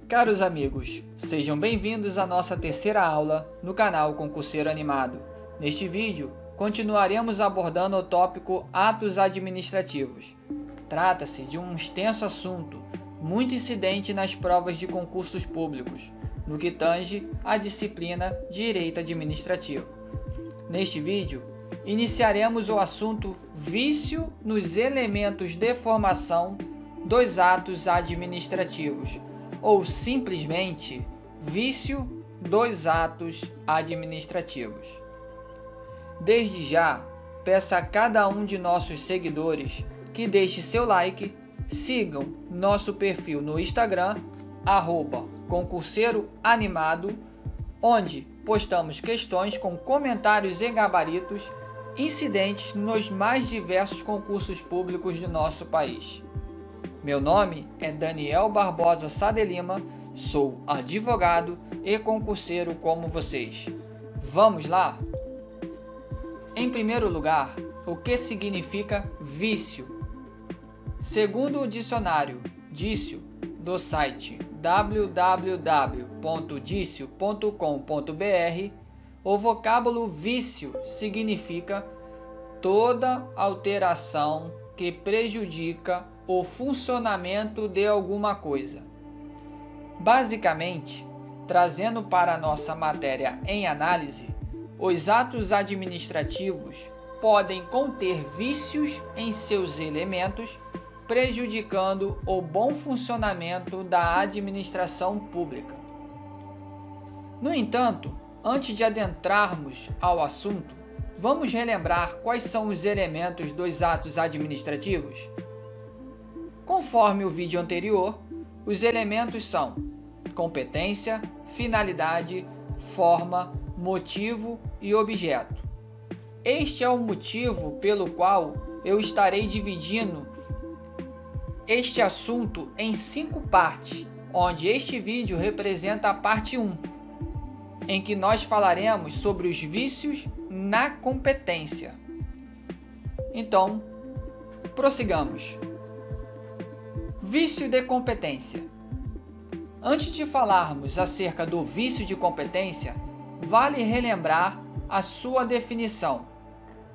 Caros amigos, sejam bem-vindos à nossa terceira aula no canal Concurseiro Animado. Neste vídeo, continuaremos abordando o tópico Atos Administrativos. Trata-se de um extenso assunto, muito incidente nas provas de concursos públicos, no que tange à disciplina Direito Administrativo. Neste vídeo, iniciaremos o assunto Vício nos elementos de formação dos atos administrativos, ou simplesmente vício dos atos administrativos. Desde já, peço a cada um de nossos seguidores que deixe seu like, sigam nosso perfil no Instagram, @concurseiro_animado, onde postamos questões com comentários e gabaritos incidentes nos mais diversos concursos públicos de nosso país. Meu nome é Daniel Barbosa Sá de Lima, sou advogado e concurseiro como vocês. Vamos lá? Em primeiro lugar, o que significa vício? Segundo o dicionário Dício, do site www.dicio.com.br, o vocábulo vício significa toda alteração que prejudica o funcionamento de alguma coisa. Basicamente, trazendo para a nossa matéria em análise, os atos administrativos podem conter vícios em seus elementos, prejudicando o bom funcionamento da administração pública. No entanto, antes de adentrarmos ao assunto, vamos relembrar quais são os elementos dos atos administrativos? Conforme o vídeo anterior, os elementos são competência, finalidade, forma, motivo e objeto. Este é o motivo pelo qual eu estarei dividindo este assunto em 5 partes, onde este vídeo representa a parte 1, em que nós falaremos sobre os vícios na competência. Então, prossigamos. Vício de competência. Antes de falarmos acerca do vício de competência, vale relembrar a sua definição.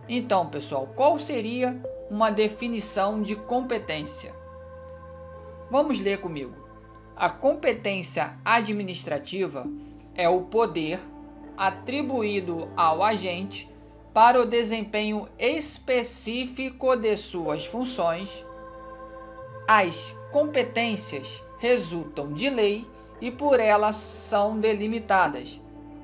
Então, pessoal, qual seria uma definição de competência? Vamos ler comigo. A competência administrativa é o poder atribuído ao agente para o desempenho específico de suas funções. As competências resultam de lei e por elas são delimitadas.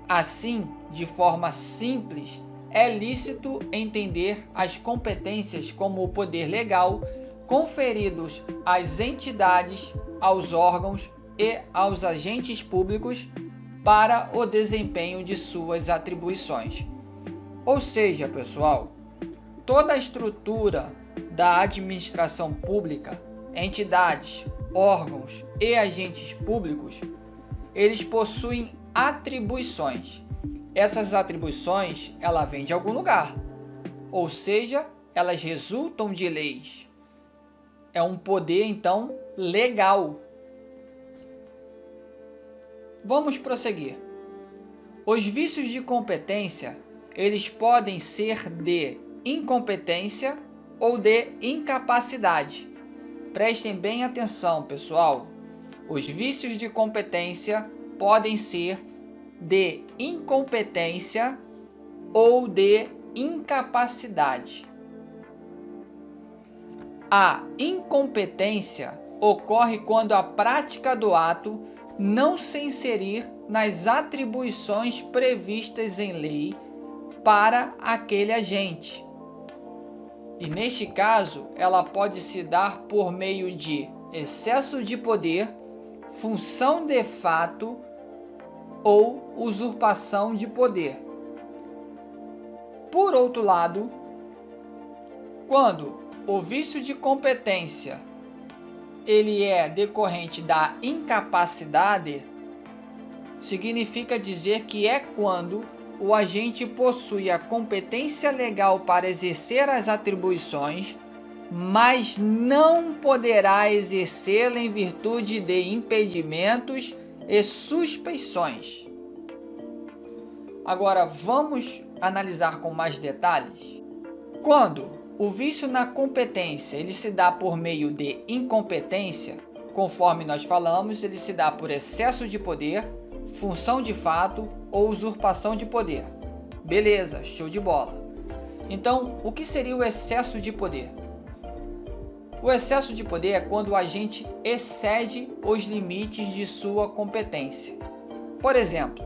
Assim, de forma simples, é lícito entender as competências como o poder legal conferidos às entidades, aos órgãos e aos agentes públicos para o desempenho de suas atribuições. Ou seja, pessoal, toda a estrutura da administração pública, entidades, órgãos e agentes públicos, eles possuem atribuições. Essas atribuições, ela vêm de algum lugar, ou seja, elas resultam de leis. É um poder, então, legal. Vamos prosseguir. Os vícios de competência, eles podem ser de incompetência ou de incapacidade. Prestem bem atenção, pessoal. Os vícios de competência podem ser de incompetência ou de incapacidade. A incompetência ocorre quando a prática do ato não se inserir nas atribuições previstas em lei para aquele agente. E neste caso, ela pode se dar por meio de excesso de poder, função de fato ou usurpação de poder. Por outro lado, quando o vício de competência ele é decorrente da incapacidade, significa dizer que é quando o agente possui a competência legal para exercer as atribuições, mas não poderá exercê-la em virtude de impedimentos e suspeições. Agora vamos analisar com mais detalhes. Quando o vício na competência ele se dá por meio de incompetência, conforme nós falamos, ele se dá por excesso de poder, função de fato ou usurpação de poder. Beleza, show de bola. Então, o que seria o excesso de poder? O excesso de poder é quando o agente excede os limites de sua competência. Por exemplo,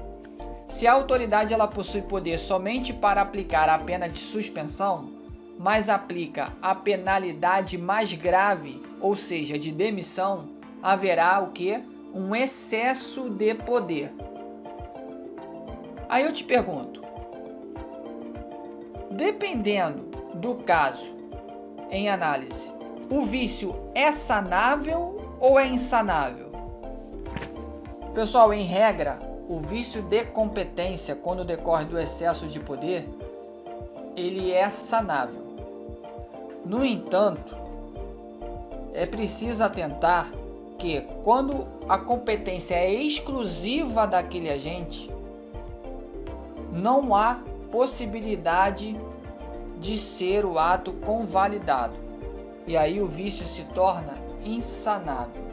se a autoridade ela possui poder somente para aplicar a pena de suspensão, mas aplica a penalidade mais grave, ou seja, de demissão, haverá o quê? Um excesso de poder. Aí eu te pergunto, dependendo do caso em análise, o vício é sanável ou é insanável? Pessoal, em regra, o vício de competência, quando decorre do excesso de poder, ele é sanável. No entanto, é preciso atentar que quando a competência é exclusiva daquele agente, não há possibilidade de ser o ato convalidado. E aí o vício se torna insanável,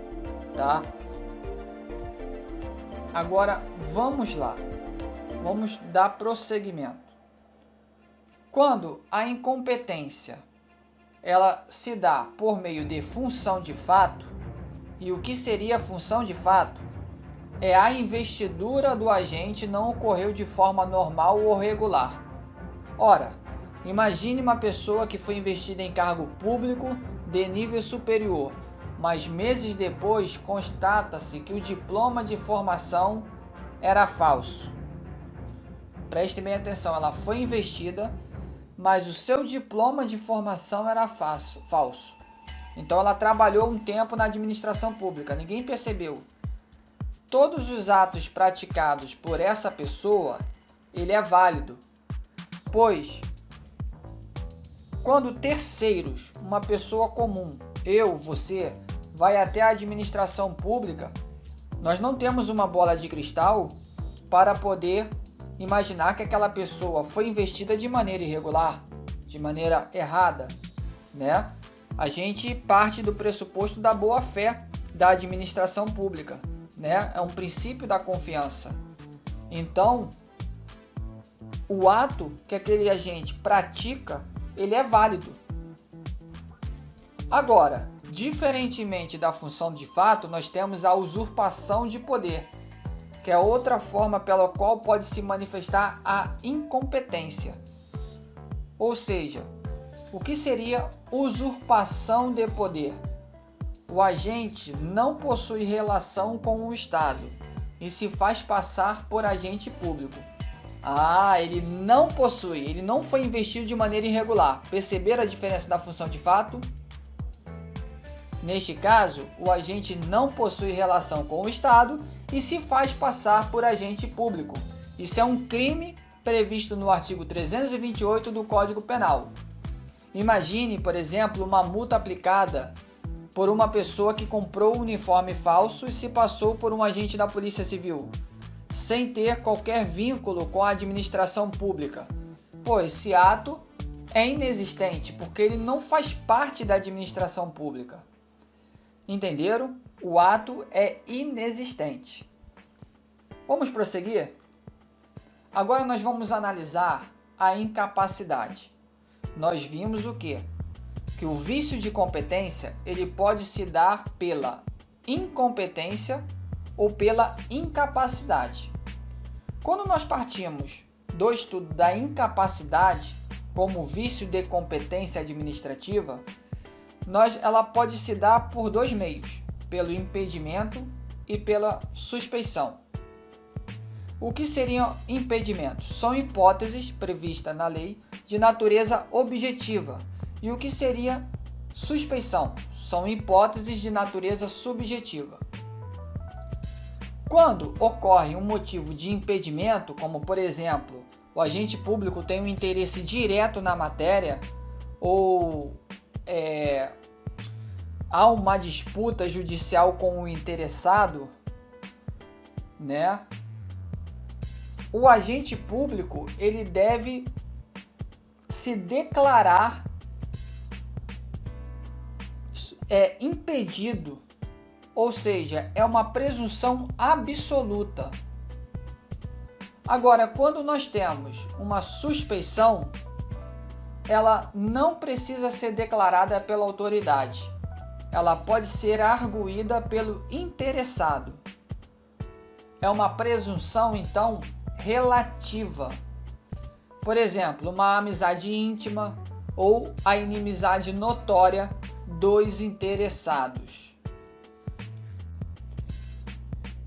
tá? Agora vamos lá. Vamos dar prosseguimento. Quando a incompetência ela se dá por meio de função de fato, e o que seria a função de fato? É a investidura do agente não ocorreu de forma normal ou regular. Ora, imagine uma pessoa que foi investida em cargo público de nível superior, mas meses depois constata-se que o diploma de formação era falso. Preste bem atenção, ela foi investida, mas o seu diploma de formação era falso. Então ela trabalhou um tempo na administração pública, ninguém percebeu. Todos os atos praticados por essa pessoa, ele é válido, pois quando terceiros, uma pessoa comum, eu, você, vai até a administração pública, nós não temos uma bola de cristal para poder imaginar que aquela pessoa foi investida de maneira irregular, de maneira errada, né? A gente parte do pressuposto da boa-fé da administração pública, né? É um princípio da confiança. Então, o ato que aquele agente pratica, ele é válido. Agora, diferentemente da função de fato, nós temos a usurpação de poder, que é outra forma pela qual pode se manifestar a incompetência. Ou seja, o que seria usurpação de poder? O agente não possui relação com o Estado e se faz passar por agente público. Ele não possui, ele não foi investido de maneira irregular. Perceberam a diferença da função de fato? Neste caso, o agente não possui relação com o Estado e se faz passar por agente público. Isso é um crime previsto no artigo 328 do Código Penal. Imagine, por exemplo, uma multa aplicada por uma pessoa que comprou um uniforme falso e se passou por um agente da Polícia Civil, sem ter qualquer vínculo com a administração pública. Esse ato é inexistente, porque ele não faz parte da administração pública. Entenderam? O ato é inexistente. Vamos prosseguir? Agora nós vamos analisar a incapacidade. Nós vimos o quê? Que o vício de competência ele pode se dar pela incompetência ou pela incapacidade. Quando nós partimos do estudo da incapacidade como vício de competência administrativa, ela pode se dar por dois meios, pelo impedimento e pela suspeição. O que seriam impedimentos? São hipóteses previstas na lei de natureza objetiva. E o que seria suspeição? São hipóteses de natureza subjetiva. Quando ocorre um motivo de impedimento, como por exemplo, o agente público tem um interesse direto na matéria ou há uma disputa judicial com o interessado, né? O agente público ele deve se declarar impedido, ou seja, é uma presunção absoluta. Agora, quando nós temos uma suspeição, ela não precisa ser declarada pela autoridade. Ela pode ser arguída pelo interessado. É uma presunção, então, relativa. Por exemplo, uma amizade íntima ou a inimizade notória dos interessados.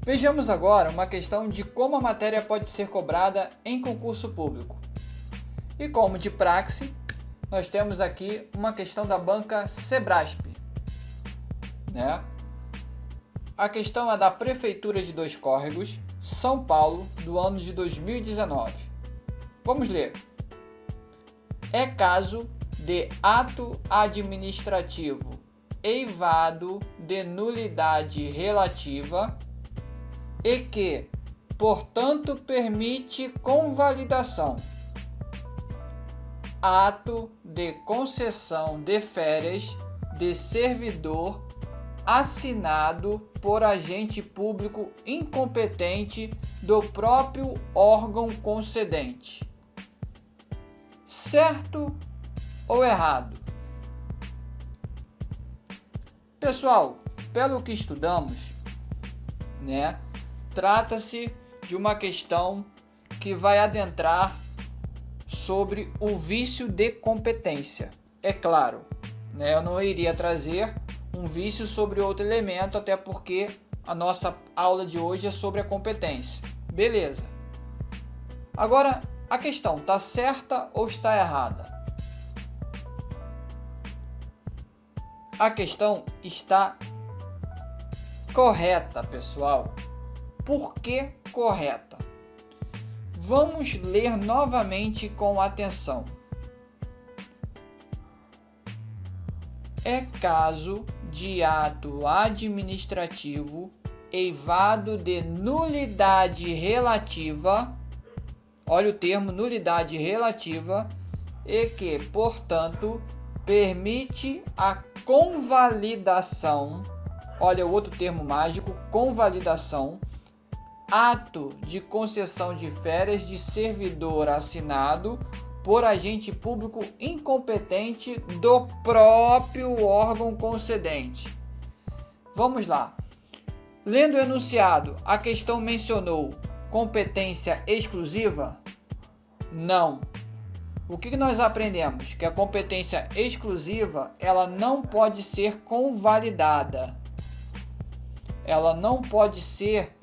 Vejamos agora uma questão de como a matéria pode ser cobrada em concurso público. E como de praxe, nós temos aqui uma questão da banca Sebrasp, né? A questão é da Prefeitura de Dois Córregos, São Paulo, do ano de 2019. Vamos ler. É caso de ato administrativo eivado de nulidade relativa e que, portanto, permite convalidação. Ato de concessão de férias de servidor assinado por agente público incompetente do próprio órgão concedente. Certo ou errado? Pessoal, pelo que estudamos, né, trata-se de uma questão que vai adentrar sobre o vício de competência. É claro, né, eu não iria trazer um vício sobre outro elemento, até porque a nossa aula de hoje é sobre a competência. Beleza. Agora, a questão está certa ou está errada? A questão está correta, pessoal. Por que correta? Vamos ler novamente com atenção. É caso de ato administrativo eivado de nulidade relativa, olha o termo nulidade relativa, e que, portanto, permite a convalidação, olha o outro termo mágico, convalidação, ato de concessão de férias de servidor assinado por agente público incompetente do próprio órgão concedente. Vamos lá. Lendo o enunciado, a questão mencionou competência exclusiva? Não. O que nós aprendemos? Que a competência exclusiva, ela não pode ser convalidada. Ela não pode ser,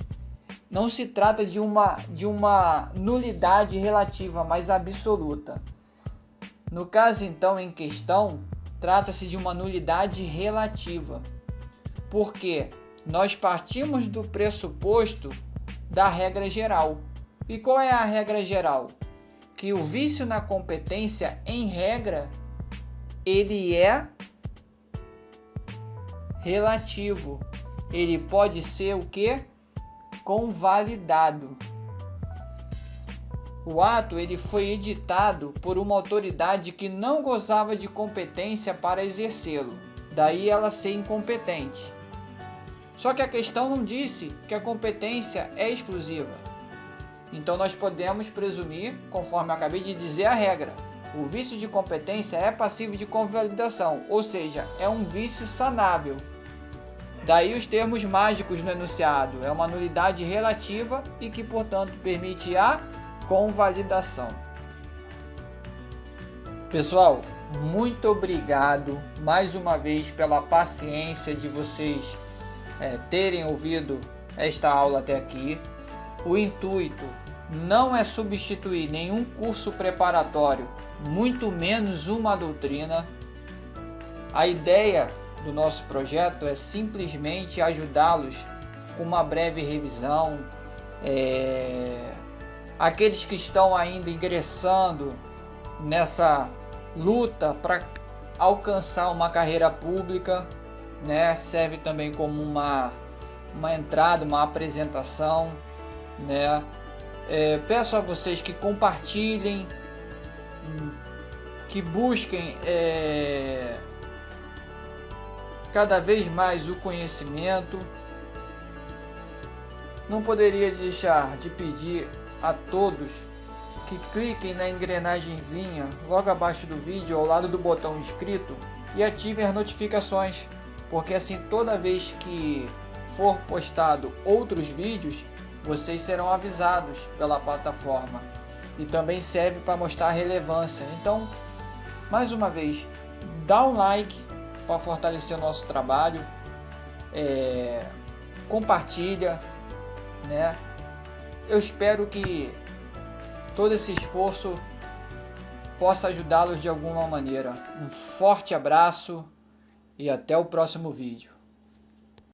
não se trata de uma nulidade relativa, mas absoluta. No caso, então, em questão, trata-se de uma nulidade relativa. Porque nós partimos do pressuposto da regra geral. E qual é a regra geral? Que o vício na competência, em regra, ele é relativo. Ele pode ser o quê? Convalidado. O ato ele foi editado por uma autoridade que não gozava de competência para exercê-lo. Daí ela ser incompetente. Só que a questão não disse que a competência é exclusiva. Então nós podemos presumir, conforme eu acabei de dizer a regra, o vício de competência é passível de convalidação, ou seja, é um vício sanável. Daí os termos mágicos no enunciado, é uma nulidade relativa e que, portanto, permite a convalidação. Pessoal, muito obrigado mais uma vez pela paciência de vocês terem ouvido esta aula até aqui. O intuito não é substituir nenhum curso preparatório, muito menos uma doutrina. A ideia do nosso projeto é simplesmente ajudá-los com uma breve revisão. Aqueles que estão ainda ingressando nessa luta para alcançar uma carreira pública, né? Serve também como uma entrada, uma apresentação, né? Peço a vocês que compartilhem, que busquem cada vez mais o conhecimento. Não poderia deixar de pedir a todos que cliquem na engrenagemzinha logo abaixo do vídeo, ao lado do botão inscrito, e ativem as notificações, porque assim toda vez que for postado outros vídeos, vocês serão avisados pela plataforma, e também serve para mostrar a relevância. Então, mais uma vez, dá um like para fortalecer o nosso trabalho, compartilha, né? Eu espero que todo esse esforço possa ajudá-los de alguma maneira. Um forte abraço e até o próximo vídeo.